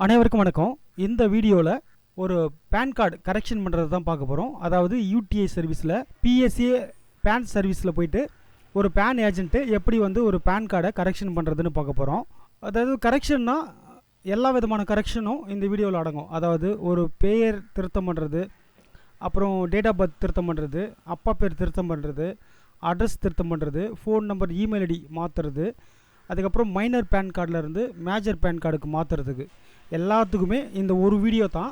அனைவருக்கும் வணக்கம். இந்த வீடியோவில் ஒரு பேன் கார்டு கரெக்ஷன் பண்ணுறது தான் பார்க்க போகிறோம். அதாவது யூடிஐ சர்வீஸில் பிஎஸ்ஏ பேன் சர்வீஸில் போயிட்டு ஒரு பேன் ஏஜென்ட்டு எப்படி ஒரு பேன் கார்டை கரெக்ஷன் பண்ணுறதுன்னு பார்க்க போகிறோம். அதாவது கரெக்ஷன்னா எல்லா விதமான கரெக்ஷனும் இந்த வீடியோவில் அடங்கும். அதாவது ஒரு பெயர் திருத்தம் பண்ணுறது, அப்புறம் டேட் ஆஃப் பர்த் திருத்தம் பண்ணுறது, அப்பா பேர் திருத்தம் பண்ணுறது, அட்ரஸ் திருத்தம் பண்ணுறது, ஃபோன் நம்பர், இமெயில் ஐடி மாற்றுறது, அதுக்கப்புறம் மைனர் பேன் கார்டிலேருந்து மேஜர் பேன் கார்டுக்கு மாற்றுறதுக்கு எல்லாத்துக்குமே இந்த ஒரு வீடியோ தான்.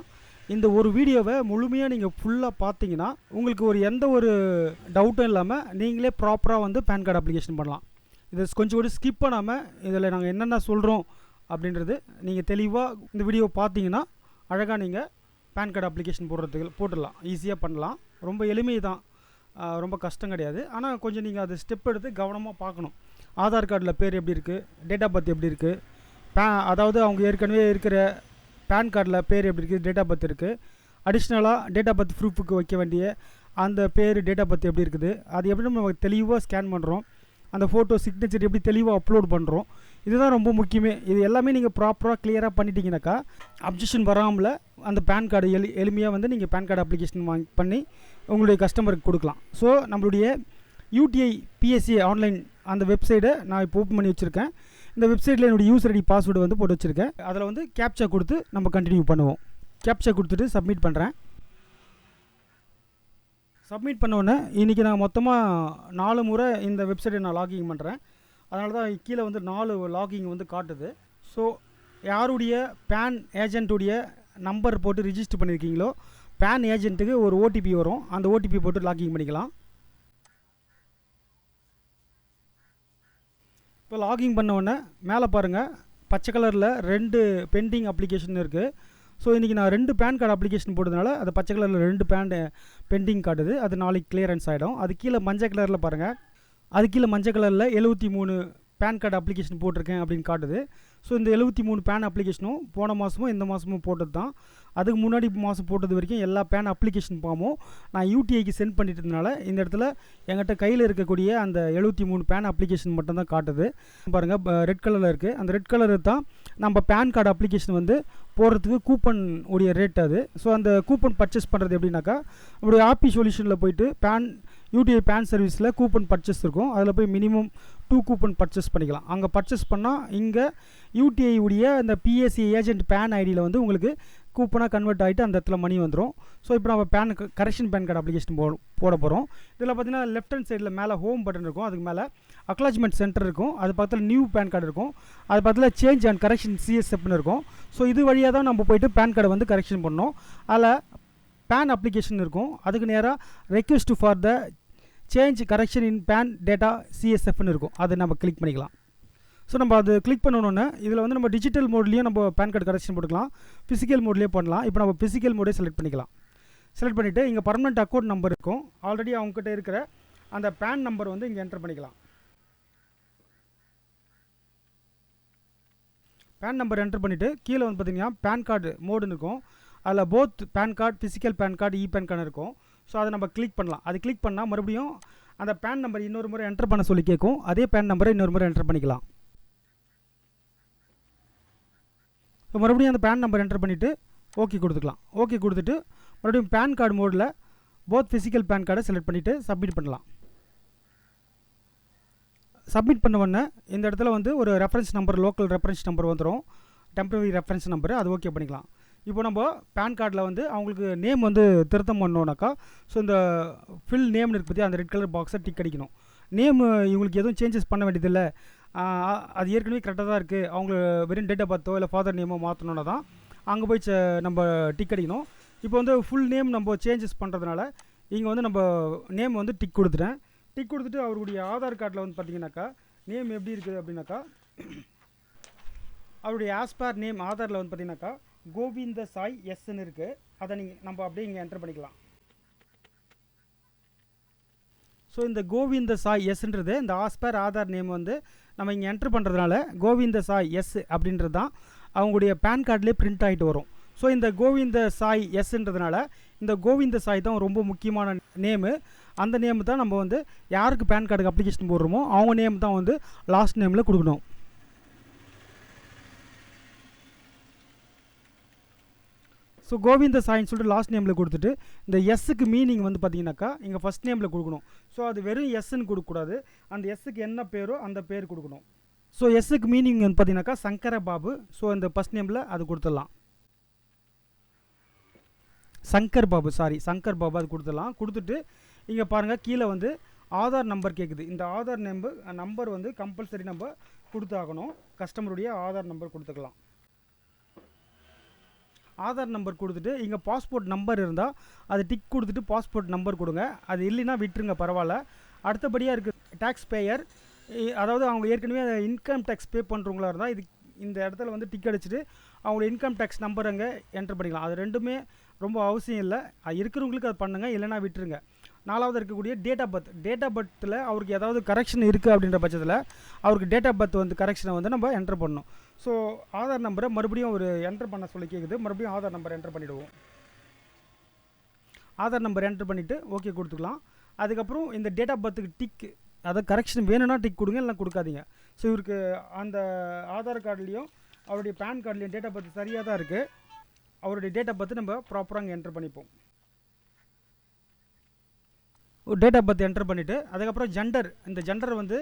இந்த ஒரு வீடியோவை முழுமையாக நீங்கள் ஃபுல்லாக பார்த்தீங்கன்னா உங்களுக்கு எந்த ஒரு டவுட்டும் இல்லாமல் நீங்களே ப்ராப்பராக பேன் கார்டு அப்ளிகேஷன் பண்ணலாம். இதை கொஞ்சம் கூட ஸ்கிப் பண்ணாமல் இதில் நாங்கள் என்னென்ன சொல்கிறோம் அப்படின்றது நீங்கள் தெளிவாக இந்த வீடியோ பார்த்தீங்கன்னா அழகாக நீங்கள் பேன் கார்டு அப்ளிகேஷன் போட்டுடலாம். ஈஸியாக பண்ணலாம். ரொம்ப எளிமை தான், ரொம்ப கஷ்டம் கிடையாது. ஆனால் கொஞ்சம் நீங்கள் அது ஸ்டெப் எடுத்து கவனமாக பார்க்கணும். ஆதார் கார்டில் பேர் எப்படி இருக்குது, டேட் ஆஃப் பர்த் எப்படி இருக்குது, அதாவது அவங்க ஏற்கனவே இருக்கிற பேன் கார்டில் பேர் எப்படி இருக்குது, டேட் ஆஃப் பர்த் இருக்குது. அடிஷ்னலாக டேட் ஆஃப் பர்த் ப்ரூஃபுக்கு வைக்க வேண்டிய அந்த பேர், டேட் ஆஃப் பர்த் எப்படி இருக்குது, அது எப்படி நம்ம தெளிவாக ஸ்கேன் பண்ணுறோம், அந்த ஃபோட்டோ சிக்னேச்சர் எப்படி தெளிவாக அப்லோட் பண்ணுறோம், இதுதான் ரொம்ப முக்கியமே. இது எல்லாமே நீங்கள் ப்ராப்பராக கிளியராக பண்ணிட்டீங்கன்னாக்கா அப்ஜெக்ஷன் வராமல் அந்த பேன் கார்டு எளிமையாக நீங்கள் பேன் கார்டு அப்ளிகேஷன் பண்ணி உங்களுடைய கஸ்டமருக்கு கொடுக்கலாம். ஸோ நம்மளுடைய யூடிஐ பிஎஸ்ஏ ஆன்லைன் அந்த வெப்சைட்டை நான் இப்போ ஓப்பன் பண்ணி வச்சுருக்கேன். இந்த வெப்சைட்டில் என்னுடைய யூசர் ஐடி பாஸ்வேர்டு போட்டு வச்சுருக்கேன். அதில் கேப்சா கொடுத்து நம்ம கண்டினியூ பண்ணுவோம். கேப்சா கொடுத்துட்டு சப்மிட் பண்ணுறேன். சப்மிட் பண்ணோன்னே இன்றைக்கி நான் மொத்தமாக 4 முறை இந்த வெப்சைட்டை நான் லாகிங் பண்ணுறேன். அதனால தான் கீழே 4 லாகிங் காட்டுது. ஸோ யாருடைய பேன் ஏஜென்ட்டுடைய நம்பர் போட்டு ரிஜிஸ்டர் பண்ணியிருக்கீங்களோ பேன் ஏஜென்ட்டுக்கு ஒரு ஓடிபி வரும். அந்த ஓடிபி போட்டு லாகிங் பண்ணிக்கலாம். இப்போ லாகிங் பண்ணோடனே மேலே பாருங்கள், பச்சை கலரில் 2 பெண்டிங் அப்ளிகேஷன் இருக்குது. ஸோ இன்றைக்கி நான் 2 பேன் கார்டு அப்ளிகேஷன் போட்டதுனால அது பச்சை கலரில் 2 பெண்டிங் காட்டுது. அது நாளைக்கு கிளியரன்ஸ் ஆகிடும். அது கீழே மஞ்சள் கலரில் பாருங்கள், அது கீழே மஞ்சள் கலரில் 73 பேன் கார்டு அப்ளிகேஷன் போட்டிருக்கேன் அப்படின்னு காட்டுது. ஸோ இந்த 73 பேன் அப்ளிகேஷனும் போன மாதமும் இந்த மாதமும் போட்டது தான். அதுக்கு முன்னாடி மாதம் போட்டது வரைக்கும் எல்லா பேன் அப்ளிகேஷன் ஃபார்மும் நான் யூடிஐக்கு சென்ட் பண்ணிட்டதுனால இந்த இடத்துல என்கிட்ட கையில் இருக்கக்கூடிய அந்த 73 பேன் அப்ளிகேஷன் மட்டும்தான் காட்டுது. பாருங்கள், ரெட் கலரில் இருக்குது. அந்த ரெட் கலரு தான் நம்ம பேன் கார்டு அப்ளிகேஷன் போடுறதுக்கு கூப்பன் உடைய ரேட் அது. ஸோ அந்த கூப்பன் பர்ச்சேஸ் பண்ணுறது எப்படின்னாக்கா நம்மளுடைய ஆப்பி சொல்யூஷனில் போயிட்டு யூடிஐ பேன் சர்வீஸில் கூப்பன் பர்ச்சேஸ் இருக்கும். அதில் போய் மினிமம் 2 கூப்பன் பர்ச்சேஸ் பண்ணிக்கலாம். அங்கே பர்ச்சேஸ் பண்ணால் இங்கே யூடிஐ உடைய அந்த பிஎஸ்சி ஏஜென்ட் பேன் ஐடியில் உங்களுக்கு கூப்பனாக கன்வெர்ட் ஆகிட்டு அந்த இடத்துல மணி வந்துடும். ஸோ இப்போ நம்ம கரெக்ஷன் பேன் கார்டு அப்ளிகேஷன் போட போகிறோம். இதில் பார்த்தீங்கன்னா லெஃப்ட் ஹேண்ட் சைடில் மேலே ஹோம் பட்டன் இருக்கும். அதுக்கு மேலே அக்னாலஜ்மெண்ட் சென்டர் இருக்கும். அது பக்கத்தில் நியூ பேன் கார்டு இருக்கும். அது பக்கத்தில் சேஞ்ச் அண்ட் கரெக்ஷன் சிஎஸ்எஃப்னு இருக்கும். ஸோ இது வழியாக தான் நம்ம போய்ட்டு பேன் கார்டை கரெக்ஷன் பண்ணோம். அதில் பேன் அப்ளிகேஷன் இருக்கும். அதுக்கு நேராக request for the change correction in PAN data சிஎஸ்எஃப்னு இருக்கும். அதை நம்ம கிளிக் பண்ணிக்கலாம். ஸோ நம்ம அது கிளிக் பண்ணணுன்னு இதில் நம்ம டிஜிட்டல் மோட்லேயும் நம்ம பேன் கார்டு கரெக்ஷன் போட்டுக்கலாம், ஃபிசிக்கல் மோட்லேயே பண்ணலாம். இப்போ நம்ம ஃபிசிக்கல் மோடே செலக்ட் பண்ணிக்கலாம். செலக்ட் பண்ணிவிட்டு இங்கே பர்மனெண்ட் அக்கௌண்ட் நம்பர் இருக்கும். ஆல்ரெடி அவங்ககிட்ட இருக்கிற அந்த பேன் நம்பர் இங்கே என்டர் பண்ணிக்கலாம். பேன் நம்பர் என்டர் பண்ணிவிட்டு கீழே பார்த்தீங்கன்னா பேன் கார்டு மோடுன்னு இருக்கும். அதில் both PAN card, physical PAN card, PAN card இருக்கும். ஸோ அதை நம்ம கிளிக் பண்ணலாம். அது கிளிக் பண்ணால் மறுபடியும் அந்த பேன் நம்பர் இன்னொரு முறை என்டர் பண்ண சொல்லி கேட்கும். அதே பேன் நம்பரை இன்னொரு முறை என்டர் பண்ணிக்கலாம். ஸோ மறுபடியும் அந்த பேன் நம்பர் என்டர் பண்ணிவிட்டு ஓகே கொடுத்துக்கலாம். ஓகே கொடுத்துட்டு மறுபடியும் பேன் கார்டு மோடில் போத் ஃபிசிக்கல் பேன் கார்டை செலக்ட் பண்ணிவிட்டு சப்மிட் பண்ணலாம். சப்மிட் பண்ண உடனே இந்த இடத்துல ஒரு reference number, local reference number வந்துடும், டெம்பரரி ரெஃபரன்ஸ் நம்பர். அது ஓகே பண்ணிக்கலாம். இப்போ நம்ம பேன் கார்டில் அவங்களுக்கு நேம் திருத்தம் பண்ணோன்னாக்கா ஸோ இந்த ஃபில் நேம்னு இருக்கு பற்றி அந்த ரெட் கலர் பாக்ஸை டிக் அடிக்கணும். நேம் இவங்களுக்கு எதுவும் சேஞ்சஸ் பண்ண வேண்டியதில்லை, அது ஏற்கனவே கரெக்டாக தான் இருக்குது. அவங்க வெறும் டேட் ஆஃப் பர்த்தோ இல்லை ஃபாதர் நேமோ மாற்றணுன்னா தான் அங்கே போய் நம்ம டிக் அடிக்கணும். இப்போ ஃபுல் நேம் நம்ம சேஞ்சஸ் பண்ணுறதுனால இங்கே நம்ம நேம் டிக் கொடுத்துட்டேன். டிக் கொடுத்துட்டு அவருடைய ஆதார் கார்டில் பார்த்தீங்கன்னாக்கா நேம் எப்படி இருக்குது அப்படின்னாக்கா அவருடைய ஆஸ்பார் நேம் ஆதாரில் பார்த்தீங்கன்னாக்கா கோவிந்த சாய் எஸ்ன்னு இருக்குது. அதை நம்ம அப்படியே இங்கே என்டர் பண்ணிக்கலாம். ஸோ இந்த கோவிந்த சாய் எஸ்ன்றது இந்த ஆஸ்பார் ஆதார் நேம் நம்ம இங்கே என்டர் பண்ணுறதுனால கோவிந்த சாய் எஸ் அப்படின்றது தான் அவங்களுடைய பேன் கார்டிலே பிரிண்ட் ஆகிட்டு வரும். ஸோ இந்த கோவிந்த சாய் எஸ்ன்றதுனால இந்த கோவிந்த சாய் தான் ரொம்ப முக்கியமான நேமு. அந்த நேம் தான் நம்ம யாருக்கு பேன் கார்டுக்கு அப்ளிகேஷன் போடுறோமோ அவங்க நேம் தான் லாஸ்ட் நேமில் கொடுக்கணும். ஸோ கோவிந்த சாயின்னு சொல்லிட்டு லாஸ்ட் நேமில் கொடுத்துட்டு இந்த எஸ்ஸுக்கு மீனிங் வந்து பார்த்தீங்கன்னாக்கா இங்கே ஃபஸ்ட் நேமில் கொடுக்கணும். ஸோ அது வெறும் எஸ்ன்னு கொடுக்கக்கூடாது, அந்த எஸ்ஸுக்கு என்ன பேரோ அந்த பேர் கொடுக்கணும். ஸோ எஸ்ஸுக்கு மீனிங் வந்து பார்த்தீங்கன்னாக்கா சங்கர பாபு. ஸோ இந்த ஃபஸ்ட் நேமில் அது கொடுத்துடலாம். சங்கர் பாபு அது கொடுத்துடலாம். கொடுத்துட்டு இங்கே பாருங்கள் கீழே வந்து ஆதார் நம்பர் கேட்குது. இந்த ஆதார் நம்பர் வந்து கம்பல்சரி நம்ம கொடுத்தாகணும். கஸ்டமருடைய ஆதார் நம்பர் கொடுத்துக்கலாம். ஆதார் நம்பர் கொடுத்துட்டு இங்கே பாஸ்போர்ட் நம்பர் இருந்தால் அது டிக் கொடுத்துட்டு பாஸ்போர்ட் நம்பர் கொடுங்க. அது இல்லைன்னா விட்டுருங்க, பரவாயில்ல. அடுத்தபடியாக இருக்குது டேக்ஸ் பேயர், அதாவது அவங்க ஏற்கனவே இன்கம் டேக்ஸ் பே பண்ணுறவங்களா இருந்தால் இந்த இடத்துல வந்து டிக் அடிச்சுட்டு அவங்களோட இன்கம் டேக்ஸ் நம்பர் அங்கே என்டர் பண்ணிக்கலாம். அது ரெண்டுமே ரொம்ப அவசியம் இல்லை, இருக்கிறவங்களுக்கு அது பண்ணுங்கள், இல்லைனா விட்டுருங்க. 4வது இருக்கக்கூடிய டேட் ஆஃப் பர்த்தில் அவருக்கு ஏதாவது கரெக்ஷன் இருக்குது அப்படின்ற பட்சத்தில் அவருக்கு டேட் ஆஃப் பர்த் வந்து கரெக்ஷனை வந்து நம்ம என்டர் பண்ணணும். ஸோ ஆதார் நம்பரை மறுபடியும் ஒரு என்டர் பண்ண சொல்லி கேட்குது. மறுபடியும் ஆதார் நம்பர் என்டர் பண்ணிவிடுவோம். ஆதார் நம்பர் என்டர் பண்ணிவிட்டு ஓகே கொடுத்துக்கலாம். அதுக்கப்புறம் இந்த டேட் ஆஃப் பர்த்துக்கு டிக், அதாவது கரெக்ஷன் வேணும்னா டிக் கொடுங்க, இல்லைனா கொடுக்காதீங்க. ஸோ இவருக்கு அந்த ஆதார் கார்டுலேயும் அவருடைய பேன் கார்டுலேயும் டேட் ஆஃப் பர்த் சரியாக தான் இருக்குது. அவருடைய டேட் ஆஃப் பர்த் நம்ம ப்ராப்பராக அங்கே என்டர் பண்ணிப்போம். டேட் ஆஃப் பர்த் என்டர் பண்ணிவிட்டு அதுக்கப்புறம் ஜெண்டர், இந்த ஜெண்டர் வந்து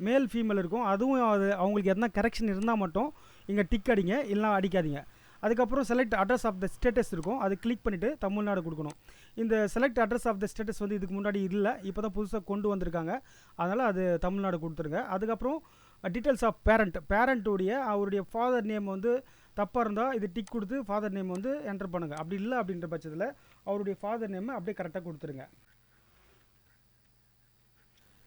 மேல் ஃபீமேல் இருக்கும். அதுவும் அது அவங்களுக்கு எதனா கரெக்ஷன் இருந்தால் மட்டும் இங்கே டிக் அடிங்க, இல்லைனா அடிக்காதீங்க. அதுக்கப்புறம் select address of the status இருக்கும், அது கிளிக் பண்ணிவிட்டு தமிழ்நாடு கொடுக்கணும். இந்த select address of the status வந்து இதுக்கு முன்னாடி இல்லை, இப்போ தான் புதுசாக கொண்டு வந்திருக்காங்க, அதனால் அது தமிழ்நாடு கொடுத்துருங்க. அதுக்கப்புறம் டீட்டெயில்ஸ் ஆஃப் பேரண்ட்டுடைய அவருடைய ஃபாதர் நேம் வந்து தப்பாக இருந்தால் இது டிக் கொடுத்து ஃபாதர் நேம் வந்து என்டர் பண்ணுங்கள். அப்படி இல்லை அப்படின்ற பட்சத்தில் அவருடைய ஃபாதர் நேம் அப்படியே கரெக்டாக கொடுத்துருங்க.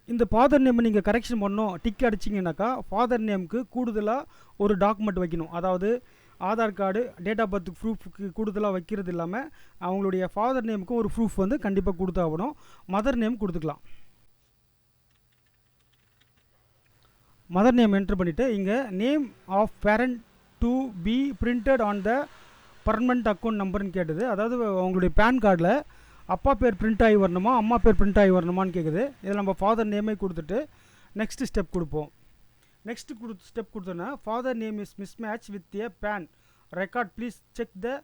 இந்த ஃபாதர் நேம் நீங்கள் கரெக்ஷன் பண்ணோம் டிக் அடிச்சிங்கனாக்கா ஃபாதர் நேமுக்கு கூடுதலாக ஒரு டாக்குமெண்ட் வைக்கணும். அதாவது Aadhaar card, date of birth ப்ரூஃப்க்கு கூடுதலாக வைக்கிறது இல்லாமல் அவங்களுடைய ஃபாதர் நேமுக்கும் ஒரு ப்ரூஃப் வந்து கண்டிப்பாக கொடுத்தாகணும். மதர் நேம் கொடுத்துக்கலாம். மதர் நேம் என்டர் பண்ணிவிட்டு இங்கே name of parent to be printed on the permanent account நம்பர்னு கேட்டது. அதாவது அவங்களுடைய பேன் கார்டில் அப்பா பேர் பிரிண்ட் ஆகி வரணுமா, அம்மா பேர் பிரிண்ட் ஆகி வரணுமான்னு கேட்குது. இதில் நம்ம ஃபாதர் நேமே கொடுத்துட்டு நெக்ஸ்ட் ஸ்டெப் கொடுப்போம். நெக்ஸ்ட் ஸ்டெப் கொடுத்தோன்னா father name is mismatch with a PAN record, please check the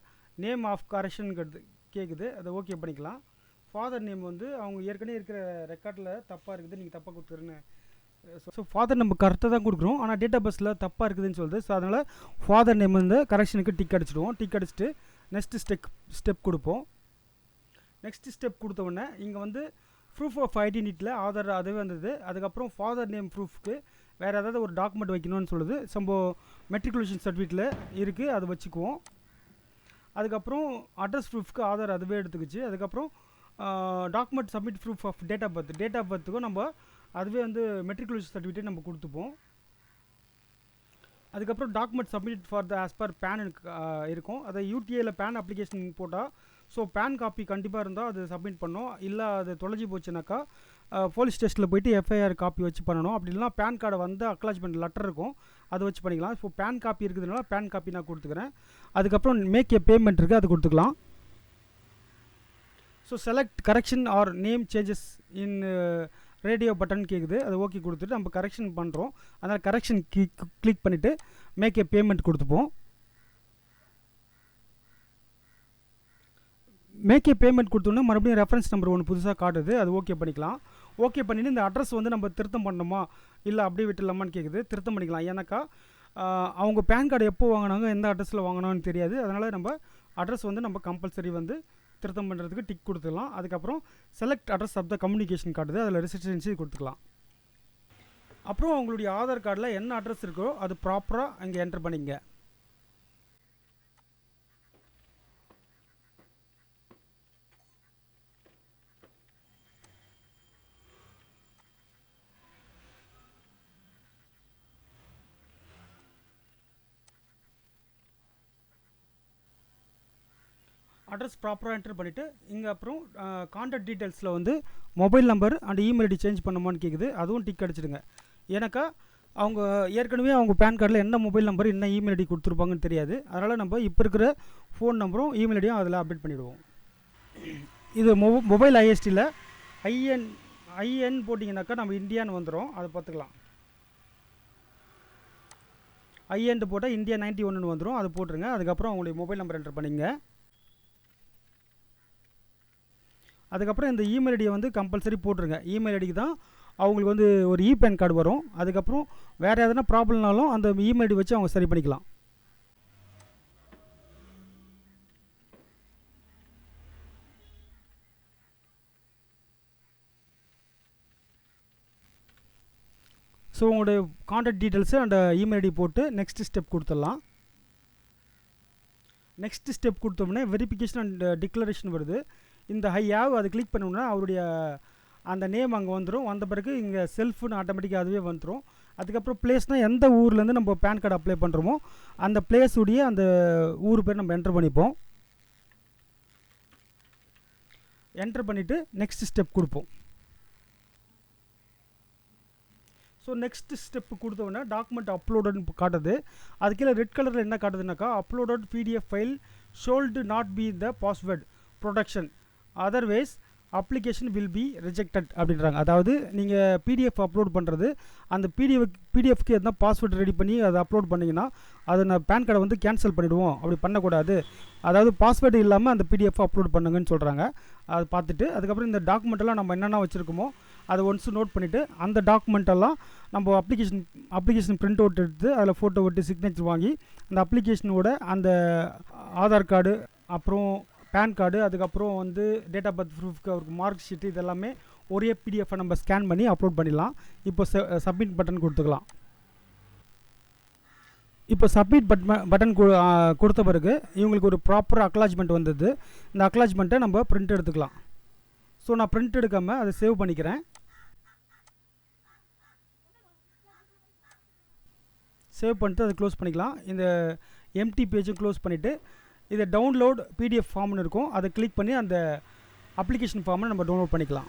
name of கரெக்ஷனுங்கிறது கேட்குது. அதை ஓகே பண்ணிக்கலாம். ஃபாதர் நேம் வந்து அவங்க ஏற்கனவே இருக்கிற ரெக்கார்டில் தப்பாக இருக்குது, நீங்கள் தப்பாக கொடுத்துருன்னு. ஸோ ஃபாதர் நம்ம கரெக்டாக தான் கொடுக்குறோம், ஆனால் டேட் ஆஃப் பர்த்தில் தப்பாக இருக்குதுன்னு சொல்லுது. ஸோ அதனால் ஃபாதர் நேம் வந்து கரெக்ஷனுக்கு டிக் அடிச்சிடுவோம். டிக் அடிச்சுட்டு நெக்ஸ்ட் ஸ்டெப் கொடுப்போம். நெக்ஸ்ட் ஸ்டெப் கொடுத்தோடனே இங்கே வந்து ப்ரூஃப் ஆஃப் ஐடென்டிட்டியில் ஆதார் அதுவே வந்தது. அதுக்கப்புறம் ஃபாதர் நேம் ப்ரூஃப்க்கு வேறு ஏதாவது ஒரு டாக்குமெண்ட் வைக்கணும்னு சொல்லுது. நம்ம மெட்ரிகுலேஷன் சர்டிஃபிகேட்டில் இருக்குது, அதை வச்சுக்குவோம். அதுக்கப்புறம் அட்ரஸ் ப்ரூஃப்க்கு ஆதார் அதுவே எடுத்துக்கிச்சு. அதுக்கப்புறம் document submit proof of date of பர்த்துக்கும் நம்ம அதுவே வந்து மெட்ரிகுலேஷன் சர்டிஃபிகேட் நம்ம கொடுத்துப்போம். அதுக்கப்புறம் document submit for the as per PAN இருக்கும். அதை யூடிஏல பேன் அப்ளிகேஷன் போட்டால் ஸோ பேன் காப்பி கண்டிப்பாக இருந்தால் அது சப்மிட் பண்ணணும். இல்லை அது தொலைஞ்சி போச்சுனாக்கா போலீஸ் ஸ்டேஷனில் போய்ட்டு எஃப்ஐஆர் காப்பி வச்சு பண்ணணும். அப்படி இல்லைனா பேன் கார்டை வந்து அக்னாலஜ்மெண்ட் லெட்டர் இருக்கும், அதை வச்சு பண்ணிக்கலாம். இப்போ பேன் காப்பி இருக்குதுனால பேன் காப்பி நான் கொடுத்துக்கிறேன். அதுக்கப்புறம் மேக் ஏ பேமெண்ட் இருக்குது, அது கொடுத்துக்கலாம். So select correction or name changes in radio button கேட்குது, அது ஓகே கொடுத்துட்டு நம்ம கரெக்ஷன் பண்ணுறோம். அதனால் கரெக்ஷன் கிளிக் பண்ணிவிட்டு மேக் ஏ பேமெண்ட் கொடுத்துப்போம். மேக் ஏ பேமெண்ட் கொடுத்தோன்னா மறுபடியும் ரெஃபரன்ஸ் நம்பர் ஒன்று புதுசாக காட்டுது, அது ஓகே பண்ணிக்கலாம். ஓகே பண்ணிவிட்டு இந்த அட்ரஸ் வந்து நம்ம திருத்தம் பண்ணணுமா இல்லை அப்படியே விட்டுலாமான்னு கேட்குது. திருத்தம் பண்ணிக்கலாம். ஏன்னாக்கா அவங்க பேன் கார்டு எப்போ வாங்கினாங்க, எந்த அட்ரஸில் வாங்கினான்னு தெரியாது. அதனால் நம்ம அட்ரஸ் வந்து நம்ம கம்பல்சரி வந்து திருத்தம் பண்ணுறதுக்கு டிக் கொடுத்துக்கலாம். அதுக்கப்புறம் select address of the communication காட்டுது, அதில் ரெசிஸ்டன்சி கொடுத்துக்கலாம். அப்புறம் அவங்களுடைய ஆதார் கார்டில் என்ன அட்ரஸ் இருக்கோ அது ப்ராப்பராக அங்கே என்டர் பண்ணிங்க. அட்ரஸ் ப்ராப்பராக என்டர் பண்ணிவிட்டு இங்கே அப்புறம் கான்டாக்ட் டீட்டெயில்ஸில் வந்து mobile number and email ID change பண்ணணுமான்னு கேட்குது, அதுவும் டிக் அடிச்சிடுங்க. ஏன்னாக்கா அவங்க ஏற்கனவே அவங்க பேன் கார்டில் என்ன மொபைல் நம்பர் என்ன இமெயில் ஐடி கொடுத்துருப்பாங்கன்னு தெரியாது. அதனால் நம்ம இப்போ இருக்கிற ஃபோன் நம்பரும் இமெயில் ஐடியும் அதில் அப்டேட் பண்ணிவிடுவோம். இது மொபைல் ஐஎஸ்டியில் ஐஎன் போட்டிங்கனாக்கா நம்ம இந்தியான்னு வந்துடும், அதை பார்த்துக்கலாம். ஐஎன்ட்டு போட்டால் இந்தியா 91 வந்துடும், அது போட்டுருங்க. அதுக்கப்புறம் அவங்களுடைய மொபைல் நம்பர் என்டர் பண்ணிங்க. அதுக்கப்புறம் இந்த இமெயில் ஐடியை வந்து கம்பல்சரி போட்டுருங்க. இமெயில் ஐடிக்கு தான் அவங்களுக்கு வந்து ஒரு பேன் கார்டு வரும். அதுக்கப்புறம் வேறு எதனா ப்ராப்ளம்னாலும் அந்த இமெயில் ஐடி வச்சு அவங்க சரி பண்ணிக்கலாம். ஸோ உங்களுடைய கான்டாக்ட் டீட்டெயில்ஸு அந்த இமெயில் ஐடி போட்டு நெக்ஸ்ட் ஸ்டெப் கொடுத்துடலாம். நெக்ஸ்ட் ஸ்டெப் கொடுத்தோம்னா வெரிஃபிகேஷன் அண்ட் டிக்ளரேஷன் வருது. இந்த ஐ ஹேவ் அதை கிளிக் பண்ணோம்னா அவருடைய அந்த நேம் அங்கே வந்துடும். வந்த பிறகு இங்கே செல்ஃப்னு ஆட்டோமேட்டிக்காக அதுவே வந்துடும். அதுக்கப்புறம் பிளேஸ்னால் எந்த ஊர்லேருந்து நம்ம பேன் கார்டு அப்ளை பண்ணுறோமோ அந்த பிளேஸுடைய அந்த ஊர் பேர் நம்ம என்ட்ரு பண்ணிப்போம். என்ட்ரு பண்ணிவிட்டு நெக்ஸ்ட் ஸ்டெப் கொடுப்போம். ஸோ நெக்ஸ்ட் ஸ்டெப்பு கொடுத்தோன்னா டாக்குமெண்ட் அப்லோடுன்னு காட்டுது. அது கீழே ரெட் கலரில் என்ன காட்டுதுனாக்கா uploaded PDF file should not be the password protection otherwise application will be rejected அப்படின்றாங்க. அதாவது நீங்கள் பிடிஎஃப் அப்லோட் பண்ணுறது அந்த பிடிஎஃப்க்கு எதனா பாஸ்வேர்டு ரெடி பண்ணி அதை அப்லோட் பண்ணிங்கன்னா அதை நான் பேன் கார்டை வந்து கேன்சல் பண்ணிவிடுவோம். அப்படி பண்ணக்கூடாது. அதாவது பாஸ்வேர்டு இல்லாமல் அந்த பிடிஎஃப் அப்லோட் பண்ணுங்கன்னு சொல்கிறாங்க. அதை பார்த்துட்டு அதுக்கப்புறம் இந்த டாக்குமெண்ட்டெல்லாம் நம்ம என்னென்ன வச்சுருக்கோமோ அதை ஒன்ஸ் நோட் பண்ணிவிட்டு அந்த டாக்குமெண்ட்டெல்லாம் நம்ம அப்ளிகேஷன் பிரிண்ட் அவுட் எடுத்து அதில் ஃபோட்டோ ஒட்டி சிக்னேச்சர் வாங்கி அந்த அப்ளிகேஷனோட அந்த ஆதார் கார்டு அப்புறம் பேன் கார்டு அதுக்கப்புறம் வந்து டேட் ஆஃப் பர்த் ப்ரூஃப்க்கு அவருக்கு மார்க் ஷீட்டு இதெல்லாமே ஒரே பிடிஎஃப்பை நம்ம ஸ்கேன் பண்ணி அப்லோட் பண்ணிடலாம். இப்போ சப்மிட் பட்டன் கொடுத்துக்கலாம். இப்போ சப்மிட் பட்டன் கொடுத்த பிறகு இவங்களுக்கு ஒரு ப்ராப்பர் அக்னாலஜ்மெண்ட் வந்தது. இந்த அக்னாலஜ்மெண்ட்டை நம்ம பிரிண்ட் எடுத்துக்கலாம். ஸோ நான் பிரிண்ட் எடுக்காமல் அதை சேவ் பண்ணிக்கிறேன். சேவ் பண்ணிட்டு அதை க்ளோஸ் பண்ணிக்கலாம். இந்த எம்டி பேஜும் க்ளோஸ் பண்ணிவிட்டு இதை டவுன்லோட் பிடிஎஃப் ஃபார்ம்னு இருக்கும். அதை கிளிக் பண்ணி அந்த அப்ளிகேஷன் ஃபார்மை நம்ம டவுன்லோட் பண்ணிக்கலாம்.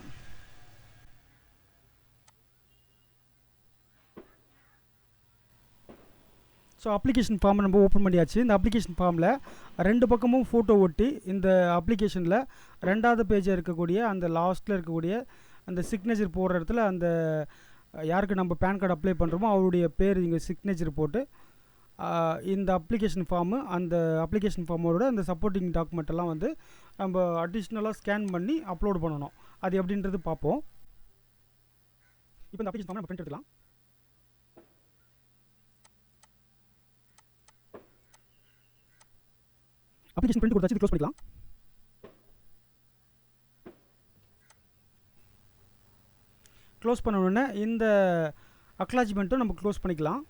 ஸோ அப்ளிகேஷன் ஃபார்மை நம்ம ஓப்பன் பண்ணியாச்சு. இந்த அப்ளிகேஷன் ஃபார்மில் ரெண்டு பக்கமும் ஃபோட்டோ ஒட்டி இந்த அப்ளிகேஷனில் ரெண்டாவது பேஜில் இருக்கக்கூடிய அந்த லாஸ்ட்டில் இருக்கக்கூடிய அந்த சிக்னேச்சர் போடுற இடத்துல அந்த யாருக்கு நம்ம பேன் கார்டு அப்ளை பண்ணுறோமோ அவருடைய பேர் இங்கே சிக்னேச்சர் போட்டு இந்த அப்ளிகேஷன் ஃபார்மு அந்த அப்ளிகேஷன் ஃபார்மோட அந்த சப்போர்ட்டிங் டாக்குமெண்ட்டெல்லாம் வந்து நம்ம அடிஷ்னலாக ஸ்கேன் பண்ணி அப்லோட் பண்ணணும். அது எப்படின்றது பார்ப்போம். இப்போ இந்த அப்ளிகேஷன் ஃபார்மை நம்ம பிரிண்ட் எடுக்கலாம். அப்ளிகேஷன் பிரிண்ட் கொடுத்தாச்சு. க்ளோஸ் பண்ணிக்கலாம். க்ளோஸ் பண்ண உடனே இந்த அக்னாலஜ்மெண்ட்டும் நம்ம க்ளோஸ் பண்ணிக்கலாம்.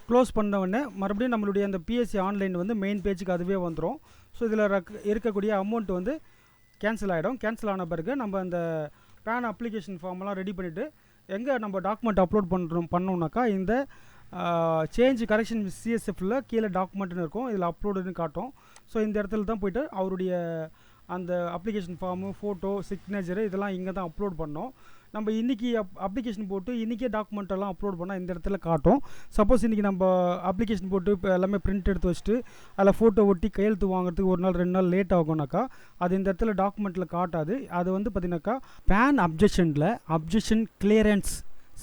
க்ளோஸ் பண்ண உடனே மறுபடியும் நம்மளுடைய அந்த பிஎஸ்சி ஆன்லைன் வந்து மெயின் பேஜுக்கு அதுவே வந்துடும். ஸோ இதில் இருக்கக்கூடிய அமௌண்ட் வந்து கேன்சல் ஆகிடும். கேன்சல் ஆன பிறகு நம்ம அந்த பேன் அப்ளிகேஷன் ஃபார்மெல்லாம் ரெடி பண்ணிவிட்டு எங்கே நம்ம டாக்குமெண்ட் அப்லோட் பண்ணோம்னாக்கா இந்த சேஞ்ச் கரெக்ஷன் சிஎஸ்எஃப்பில் கீழே டாக்குமெண்ட்னு இருக்கும். இதில் அப்லோடுன்னு காட்டும். ஸோ இந்த இடத்துல தான் போய்ட்டு அவருடைய அந்த அப்ளிகேஷன் ஃபார்மு ஃபோட்டோ சிக்னேச்சரு இதெல்லாம் இங்கே தான் அப்லோட் பண்ணோம். நம்ம இன்றைக்கி அப்ளிகேஷன் போட்டு இன்றைக்கே டாக்குமெண்ட்டெல்லாம் அப்லோட் பண்ணால் இந்த இடத்துல காட்டும். சப்போஸ் இன்றைக்கி நம்ம அப்ளிகேஷன் போட்டு இப்போ எல்லாமே பிரிண்ட் எடுத்து வச்சுட்டு அதில் ஃபோட்டோ ஒட்டி கையெழுத்து வாங்குறதுக்கு ஒரு நாள் 2 நாள் லேட் ஆகும்னாக்கா அது இந்த இடத்துல டாக்குமெண்ட்டில் காட்டாது. அது வந்து பார்த்திங்கனாக்கா பேன் அப்ஜெக்ஷன் கிளியரன்ஸ்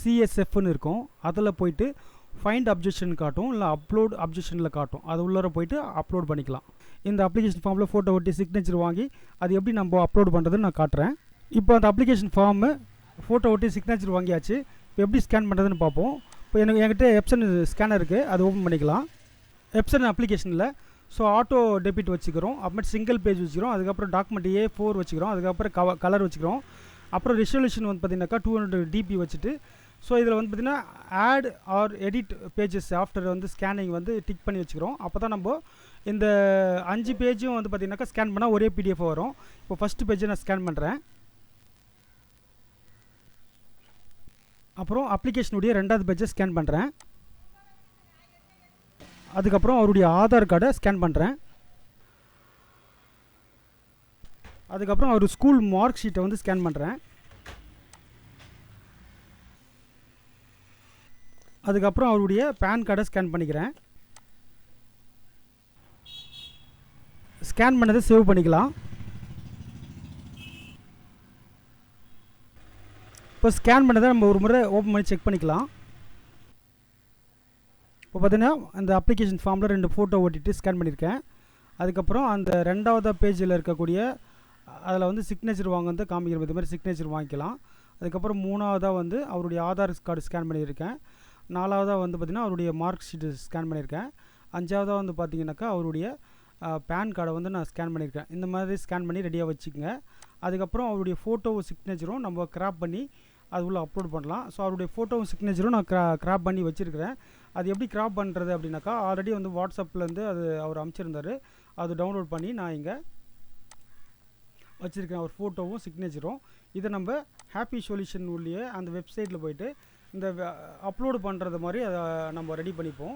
சிஎஸ்எஃப்னு இருக்கும். அதில் போய்ட்டு ஃபைண்ட் அப்ஜெக்ஷன் காட்டும், இல்லை அப்லோட் அப்ஜெக்ஷனில் காட்டும். அது உள்ளார போய்ட்டு அப்லோட் பண்ணிக்கலாம். இந்த அப்ளிகேஷன் ஃபார்மில் ஃபோட்டோ ஒட்டி சிக்னேச்சர் வாங்கி அது எப்படி நம்ம அப்லோட் பண்ணுறதுன்னு நான் காட்டுறேன். இப்போ அந்த அப்ளிகேஷன் ஃபார்மு ஃபோட்டோ ஒட்டி சிக்னேச்சர் வாங்கியாச்சு. இப்போ எப்படி ஸ்கேன் பண்ணுறதுன்னு பார்ப்போம். இப்போ என்கிட்ட எப்சன் ஸ்கேனர் இருக்குது, அது ஓப்பன் பண்ணிக்கலாம். எப்சன் அப்ளிகேஷனில் ஸோ ஆட்டோ டெபிட் வச்சுக்கிறோம், அப்புறமேட்டு சிங்கிள் பேஜ் வச்சுக்கிறோம், அதுக்கப்புறம் டாக்குமெண்ட் A4 வச்சுக்கிறோம், அதுக்கப்புறம் கலர் வச்சுக்கிறோம், அப்புறம் ரெசல்யூஷன் வந்து பார்த்திங்கனாக்கா 200 dp வச்சுட்டு ஸோ இதில் வந்து பார்த்திங்கன்னா add or edit pages after வந்து ஸ்கேனிங் வந்து டிக் பண்ணி வச்சுக்கிறோம். அப்போ தான் நம்ம இந்த 5 பேஜும் வந்து பார்த்திங்கனாக்கா ஸ்கேன் பண்ணால் ஒரே PDF வரும். இப்போ ஃபஸ்ட்டு பேஜை நான் ஸ்கேன் பண்ணுறேன். அப்புறம் அப்ளிகேஷனுடைய 2வது பேஜை ஸ்கேன் பண்ணுறேன். அதுக்கப்புறம் அவருடைய ஆதார் கார்டை ஸ்கேன் பண்ணுறேன். அதுக்கப்புறம் அவர் ஸ்கூல் மார்க் ஷீட்டை வந்து ஸ்கேன் பண்ணுறேன். அதுக்கப்புறம் அவருடைய பேன் கார்டை ஸ்கேன் பண்ணிக்கிறேன். ஸ்கேன் பண்ணதை சேவ் பண்ணிக்கலாம். இப்போ ஸ்கேன் பண்ணதை நம்ம ஒரு முறை ஓப்பன் பண்ணி செக் பண்ணிக்கலாம். இப்போ பார்த்தீங்கன்னா அந்த அப்ளிகேஷன் ஃபார்மில் 2 ஃபோட்டோ ஓட்டிட்டு ஸ்கேன் பண்ணியிருக்கேன். அதுக்கப்புறம் அந்த 2வது பேஜில் இருக்கக்கூடிய அதில் வந்து சிக்னேச்சர் வாங்குறது காமிக்கிற இது மாதிரி சிக்னேச்சர் வாங்கிக்கலாம். அதுக்கப்புறம் 3வதாக வந்து அவருடைய ஆதார் கார்டு ஸ்கேன் பண்ணியிருக்கேன். 4வதாக வந்து பார்த்திங்கன்னா அவருடைய மார்க் ஷீட்டு ஸ்கேன் பண்ணியிருக்கேன். 5வதாக வந்து பார்த்திங்கனாக்கா அவருடைய பேன் கார்டை வந்து நான் ஸ்கேன் பண்ணியிருக்கேன். இந்த மாதிரி ஸ்கேன் பண்ணி ரெடியாக வச்சுக்கோங்க. அதுக்கப்புறம் அவருடைய ஃபோட்டோவும் சிக்னேச்சரும் நம்ம கிராப் பண்ணி அது உள்ள அப்லோட் பண்ணலாம். ஸோ அவருடைய ஃபோட்டோவும் சிக்னேச்சரும் நான் கிராப் பண்ணி வச்சுருக்கிறேன். அது எப்படி கிராப் பண்ணுறது அப்படின்னாக்கா, ஆல்ரெடி வந்து வாட்ஸ்அப்லேருந்து அது அவர் அனுப்பிச்சிருந்தார். அது டவுன்லோட் பண்ணி நான் இங்கே வச்சுருக்கேன், அவர் ஃபோட்டோவும் சிக்னேச்சரும். இதை நம்ம ஹாப்பி சொல்யூஷன் உள்ளே அந்த வெப்சைட்டில் போய்ட்டு இந்த அப்லோடு பண்ணுறது மாதிரி அதை நம்ம ரெடி பண்ணிப்போம்.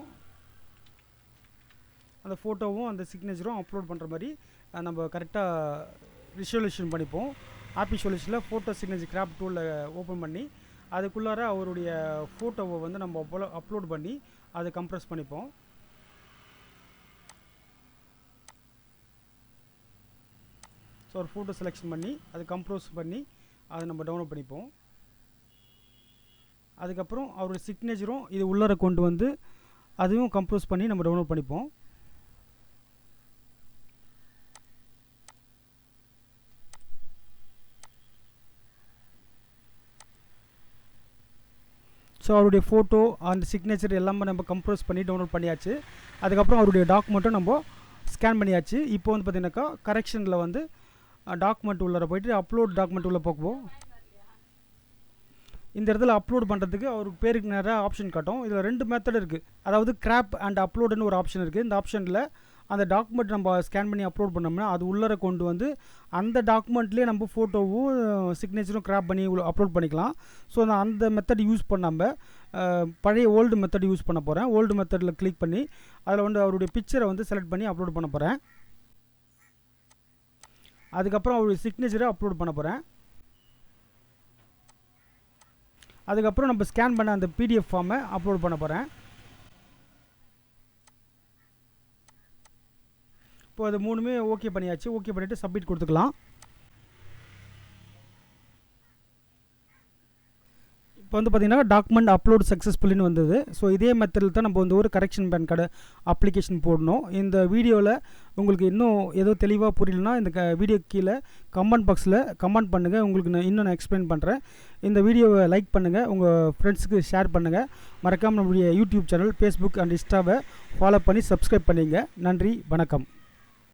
அந்த ஃபோட்டோவும் அந்த சிக்னேச்சரும் அப்லோட் பண்ணுற மாதிரி நம்ம கரெக்டாக ரிசல்யூஷன் பண்ணிப்போம். ஹாப்பி சொல்யூஷனில் ஃபோட்டோ சிக்னேச்சர் கிராப் டூலில் ஓப்பன் பண்ணி அதுக்குள்ளார அவருடைய ஃபோட்டோவை வந்து நம்ம அப்லோட் பண்ணி அதை கம்ப்ரஸ் பண்ணிப்போம். ஸோ ஒரு ஃபோட்டோ செலெக்ஷன் பண்ணி அதை கம்ப்ரோஸ் பண்ணி அதை நம்ம டவுன்லோட் பண்ணிப்போம். அதுக்கப்புறம் அவருடைய சிக்னேச்சரும் இது உள்ளார கொண்டு வந்து அதுவும் கம்ப்ரோஸ் பண்ணி நம்ம டவுன்லோட் பண்ணிப்போம். ஸோ அவருடைய ஃபோட்டோ அந்த சிக்னேச்சர் எல்லாமே நம்ம கம்ப்ரோஸ் பண்ணி டவுன்லோட் பண்ணியாச்சு. அதுக்கப்புறம் அவருடைய டாக்குமெண்ட்டும் நம்ம ஸ்கேன் பண்ணியாச்சு. இப்போ வந்து பார்த்திங்கனாக்கா கரெக்ஷனில் வந்து டாக்குமெண்ட் உள்ளார போய்ட்டு அப்லோட் டாக்குமெண்ட் உள்ளே போக்குவோம். இந்த இடத்துல அப்லோட் பண்ணுறதுக்கு அவருக்கு பேருக்கு நிறையா ஆப்ஷன் காட்டும். இதில் 2 மெத்தட் இருக்குது. அதாவது கிராப் அண்ட் அப்லோடுன்னு ஒரு ஆப்ஷன் இருக்குது. இந்த ஆப்ஷனில் அந்த டாக்குமெண்ட் நம்ம ஸ்கேன் பண்ணி அப்லோட் பண்ணோம்னா அது உள்ளார கொண்டு வந்து அந்த டாக்குமெண்ட்லேயே நம்ம ஃபோட்டோவும் சிக்னேச்சரும் கிராப் பண்ணி அப்லோட் பண்ணிக்கலாம். ஸோ நான் அந்த மெத்தட் யூஸ் பண்ணாமல் பழைய ஓல்டு மெத்தட் யூஸ் பண்ண போகிறேன். ஓல்டு மெத்தடில் கிளிக் பண்ணி அதில் வந்து அவருடைய பிக்சரை வந்து செலக்ட் பண்ணி அப்லோட் பண்ண போகிறேன். அதுக்கப்புறம் அவருடைய சிக்னேச்சரை அப்லோட் பண்ண போகிறேன். அதுக்கப்புறம் நம்ம ஸ்கேன் பண்ண அந்த பிடிஎஃப் ஃபார்மை அப்லோட் பண்ண போகிறேன். இப்போ அது 3மே ஓகே பண்ணியாச்சு. ஓகே பண்ணிவிட்டு சப்மிட் கொடுத்துக்கலாம். இப்போ வந்து பார்த்திங்கன்னா டாக்குமெண்ட் அப்லோட் சக்ஸஸ்ஃபுல்லின்னு வந்தது. ஸோ இதே மெத்தடில் தான் நம்ம வந்து ஒரு கரெக்ஷன் பேன் கார்டு அப்ளிகேஷன் போடணும். இந்த வீடியோவில் உங்களுக்கு இன்னும் ஏதோ தெளிவாக புரியலன்னா இந்த வீடியோ கீழே கமெண்ட் பாக்ஸில் கமெண்ட் பண்ணுங்கள். உங்களுக்கு நான் எக்ஸ்பிளைன் பண்ணுறேன். இந்த வீடியோவை லைக் பண்ணுங்கள், உங்கள் ஃப்ரெண்ட்ஸுக்கு ஷேர் பண்ணுங்கள். மறக்காமல் நம்மளுடைய யூடியூப் சேனல், ஃபேஸ்புக் அண்ட் இன்ஸ்டாவை ஃபாலோ பண்ணி சப்ஸ்கிரைப் பண்ணிங்க. நன்றி, வணக்கம்.